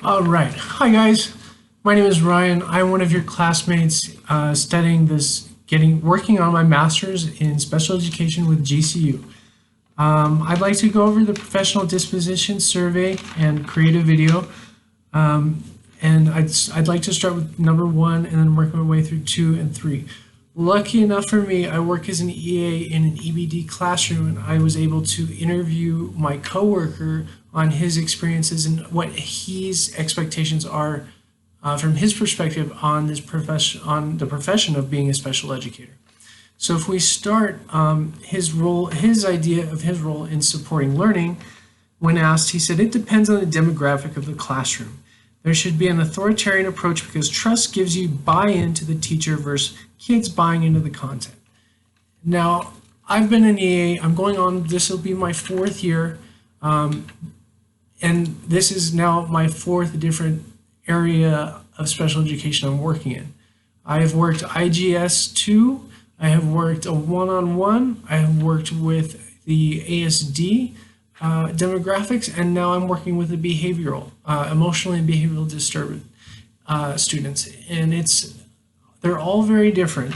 All right. Hi, guys. My name is Ryan. I'm one of your classmates studying working on my master's in special education with GCU. I'd like to go over the professional disposition survey and create a video. And I'd like to start with number 1 and then work my way through 2 and 3. Lucky enough for me, I work as an EA in an EBD classroom, and I was able to interview my coworker on his experiences and what his expectations are from his perspective on the profession of being a special educator. So if we start his idea of his role in supporting learning, when asked, he said it depends on the demographic of the classroom. There should be an authoritarian approach because trust gives you buy-in to the teacher versus kids buying into the content. Now, I've been an EA. I'm going on, this will be my 4th year. And this is now my 4th different area of special education I'm working in. I have worked IGS 2, I have worked a one-on-one, I have worked with the ASD demographics, and now I'm working with the behavioral, emotionally and behavioral disturbed students. And they're all very different.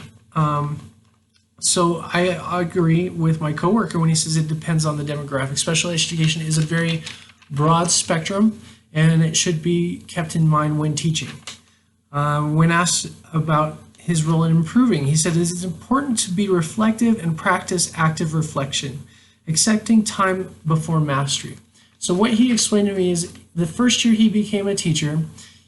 So I agree with my coworker when he says it depends on the demographic. Special education is a very broad spectrum, and it should be kept in mind when teaching. When asked about his role in improving, he said it is important to be reflective and practice active reflection, accepting time before mastery. So what he explained to me is the first year he became a teacher,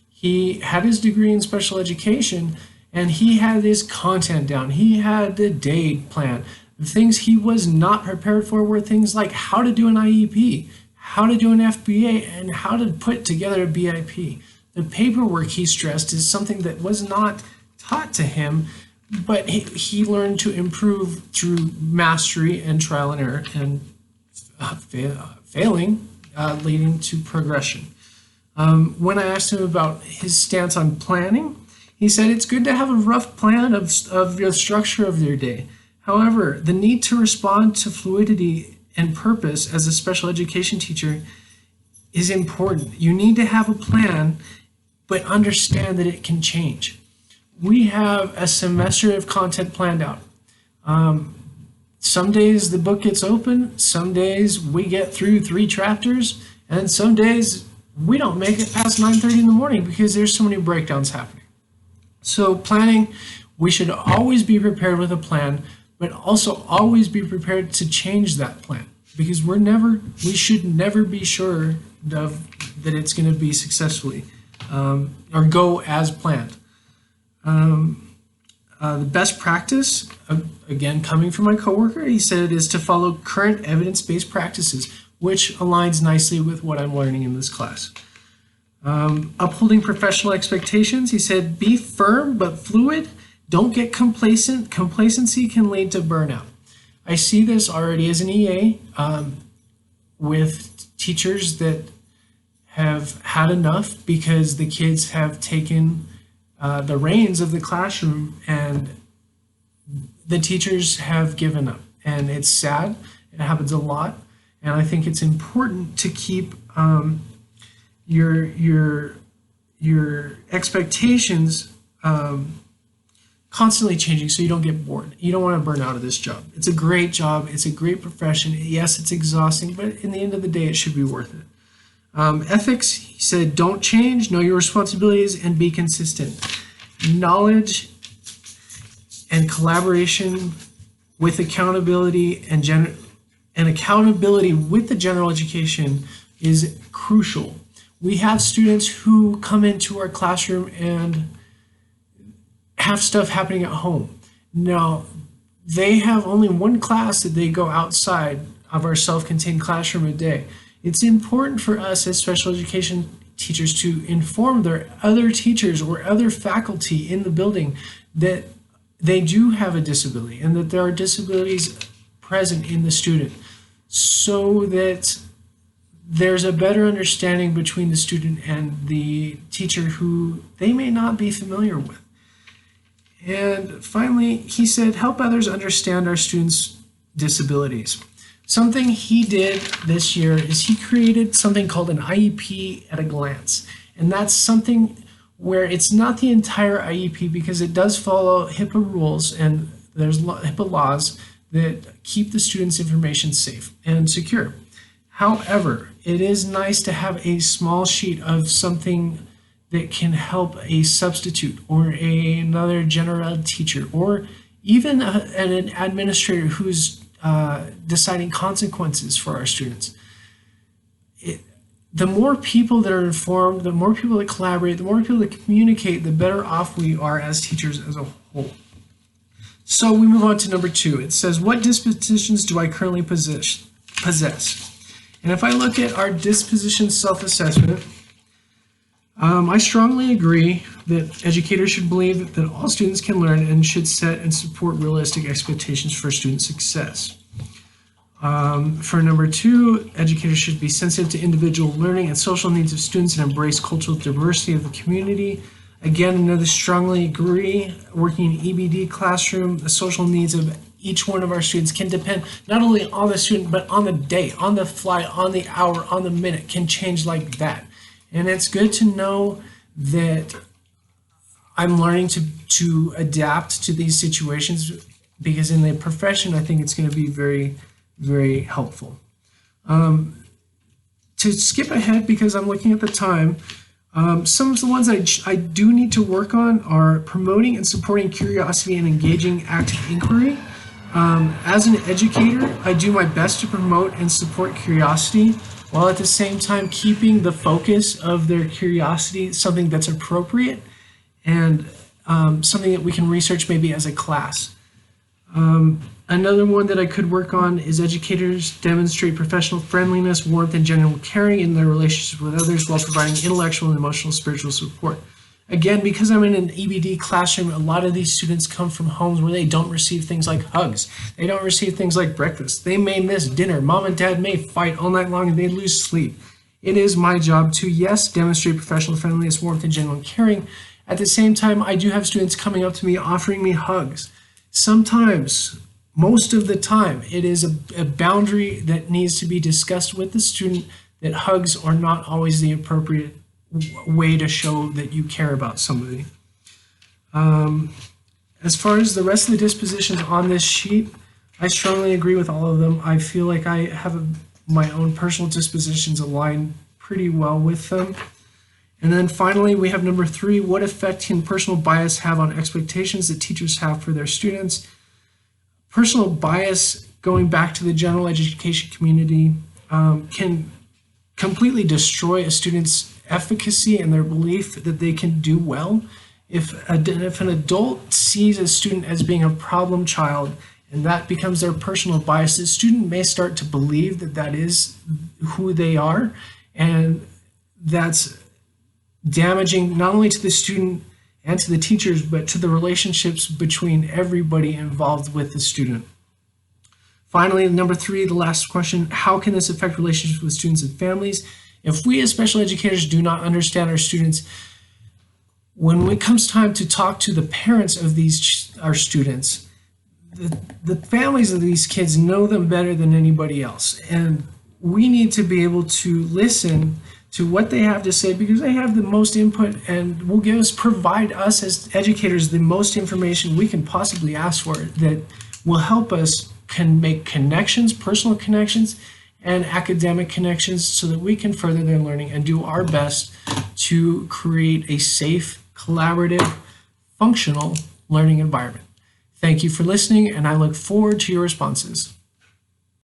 he had his degree in special education, and he had his content down. He had the day plan. The things he was not prepared for were things like how to do an IEP, how to do an FBA, and how to put together a BIP. The paperwork, he stressed, is something that was not taught to him, but he learned to improve through mastery and trial and error, and failing, leading to progression. When I asked him about his stance on planning, he said it's good to have a rough plan of the structure of your day. However, the need to respond to fluidity and purpose as a special education teacher is important. You need to have a plan, but understand that it can change. We have a semester of content planned out. Some days the book gets open, some days we get through 3 chapters, and some days we don't make it past 9:30 in the morning because there's so many breakdowns happening. So planning, we should always be prepared with a plan, but also always be prepared to change that plan, because we should never be sure that it's going to be successfully or go as planned. The best practice, again, coming from my coworker, he said it is to follow current evidence-based practices, which aligns nicely with what I'm learning in this class. Upholding professional expectations, he said, be firm but fluid. Don't get complacent. Complacency can lead to burnout. I see this already as an EA with teachers that have had enough because the kids have taken the reins of the classroom and the teachers have given up. And it's sad. It happens a lot. And I think it's important to keep your expectations constantly changing so you don't get bored. You don't want to burn out of this job. It's a great job. It's a great profession. Yes, it's exhausting, but in the end of the day, it should be worth it. Ethics, he said, don't change, know your responsibilities, and be consistent. Knowledge and collaboration with accountability and accountability with the general education is crucial. We have students who come into our classroom and have stuff happening at home. Now, they have only one class that they go outside of our self-contained classroom a day. It's important for us as special education teachers to inform their other teachers or other faculty in the building that they do have a disability and that there are disabilities present in the student, so that there's a better understanding between the student and the teacher who they may not be familiar with. And finally, he said, help others understand our students' disabilities. Something he did this year is he created something called an IEP at a glance. And that's something where it's not the entire IEP, because it does follow HIPAA rules, and there's HIPAA laws that keep the students' information safe and secure. However, it is nice to have a small sheet of something that can help a substitute or another general ed teacher, or even an administrator who's deciding consequences for our students. The more people that are informed, the more people that collaborate, the more people that communicate, the better off we are as teachers as a whole. So we move on to number 2. It says, what dispositions do I currently possess? And if I look at our disposition self-assessment, I strongly agree that educators should believe that all students can learn and should set and support realistic expectations for student success. For number 2, educators should be sensitive to individual learning and social needs of students and embrace cultural diversity of the community. Again, another strongly agree, working in EBD classroom, the social needs of each one of our students can depend not only on the student, but on the day, on the fly, on the hour, on the minute, can change like that. And it's good to know that I'm learning to adapt to these situations, because in the profession, I think it's going to be very, very helpful. To skip ahead, because I'm looking at the time, some of the ones I do need to work on are promoting and supporting curiosity and engaging active inquiry. As an educator, I do my best to promote and support curiosity, while at the same time keeping the focus of their curiosity something that's appropriate and something that we can research maybe as a class. Another one that I could work on is educators demonstrate professional friendliness, warmth, and genuine caring in their relationships with others while providing intellectual and emotional spiritual support. Again, because I'm in an EBD classroom, a lot of these students come from homes where they don't receive things like hugs. They don't receive things like breakfast. They may miss dinner. Mom and dad may fight all night long and they lose sleep. It is my job to, yes, demonstrate professional friendliness, warmth, and genuine caring. At the same time, I do have students coming up to me offering me hugs. Sometimes, most of the time, it is a boundary that needs to be discussed with the student, that hugs are not always the appropriate way to show that you care about somebody. As far as the rest of the dispositions on this sheet, I strongly agree with all of them. I feel like I have my own personal dispositions align pretty well with them. And then finally, we have number 3, what effect can personal bias have on expectations that teachers have for their students? Personal bias, going back to the general education community, can completely destroy a student's efficacy and their belief that they can do well. If an adult sees a student as being a problem child and that becomes their personal bias, the student may start to believe that that is who they are, and that's damaging not only to the student and to the teachers, but to the relationships between everybody involved with the student. Finally, number 3, the last question, how can this affect relationships with students and families? If we as special educators do not understand our students, when it comes time to talk to the parents of our students, the families of these kids know them better than anybody else. And we need to be able to listen to what they have to say, because they have the most input and will provide us as educators the most information we can possibly ask for, that will help us make connections, personal connections, and academic connections, so that we can further their learning and do our best to create a safe, collaborative, functional learning environment. Thank you for listening, and I look forward to your responses.